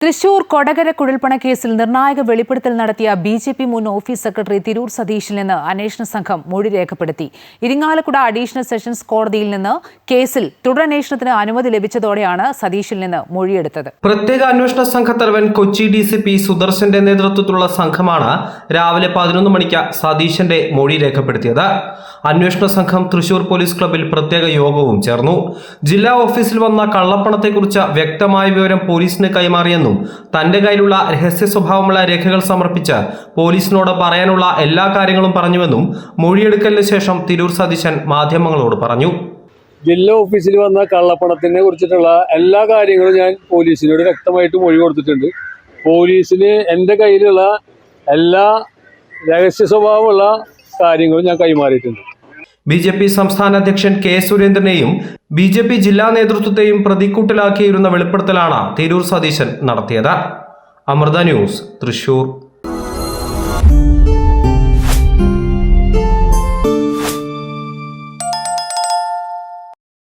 തൃശൂർ കൊടകര കുഴൽപ്പണ കേസിൽ നിർണായക വെളിപ്പെടുത്തൽ നടത്തിയ ബിജെപി മുൻ ഓഫീസ് സെക്രട്ടറി തിരൂർ സതീഷിൽ നിന്ന് അന്വേഷണ സംഘം മൊഴി രേഖപ്പെടുത്തി. ഇരിങ്ങാലക്കുട അഡീഷണൽ സെഷൻസ് കോടതിയിൽ നിന്ന് കേസിൽ തുടരന്വേഷണത്തിന് അനുമതി ലഭിച്ചതോടെയാണ് സതീഷിൽ നിന്ന് മൊഴിയെടുത്തത്. പ്രത്യേക അന്വേഷണ സംഘത്തലവൻ കൊച്ചി DCP സുദർശന്റെ നേതൃത്വത്തിലുള്ള സംഘമാണ് രാവിലെ 11 മണിക്ക് സതീശന്റെ മൊഴി രേഖപ്പെടുത്തിയത്. അന്വേഷണ സംഘം തൃശൂർ പോലീസ് ക്ലബ്ബിൽ പ്രത്യേക യോഗവും ചേർന്നു. ജില്ലാ ഓഫീസിൽ വന്ന കള്ളപ്പണത്തെക്കുറിച്ച് വ്യക്തമായ വിവരം പോലീസിന് കൈമാറിയെന്നും തന്റെ കയ്യിലുള്ള രഹസ്യ സ്വഭാവമുള്ള രേഖകൾ സമർപ്പിച്ച് പോലീസിനോട് പറയാനുള്ള എല്ലാ കാര്യങ്ങളും പറഞ്ഞുവെന്നും മൊഴിയെടുക്കലിന് ശേഷം തിരൂർ സതീശൻ മാധ്യമങ്ങളോട് പറഞ്ഞു. ജില്ലാ ഓഫീസിൽ വന്ന കള്ളപ്പണത്തിനെ കുറിച്ചിട്ടുള്ള എല്ലാ കാര്യങ്ങളും ഞാൻ പോലീസിനോട് വ്യക്തമായിട്ട് മൊഴി കൊടുത്തിട്ടുണ്ട്. പോലീസിന് എൻ്റെ കയ്യിലുള്ള എല്ലാ രഹസ്യ സ്വഭാവമുള്ള കാര്യങ്ങളും ഞാൻ കൈമാറിയിട്ടുണ്ട്. BJP സംസ്ഥാന അധ്യക്ഷൻ K. സുരേന്ദ്രനെയും BJP ജില്ലാ നേതൃത്വത്തെയും പ്രതിക്കൂട്ടിലാക്കിയിരുന്ന വെളിപ്പെടുത്തലാണ് തിരൂർ സതീശൻ നടത്തിയത്. അമൃത ന്യൂസ്, തൃശൂർ.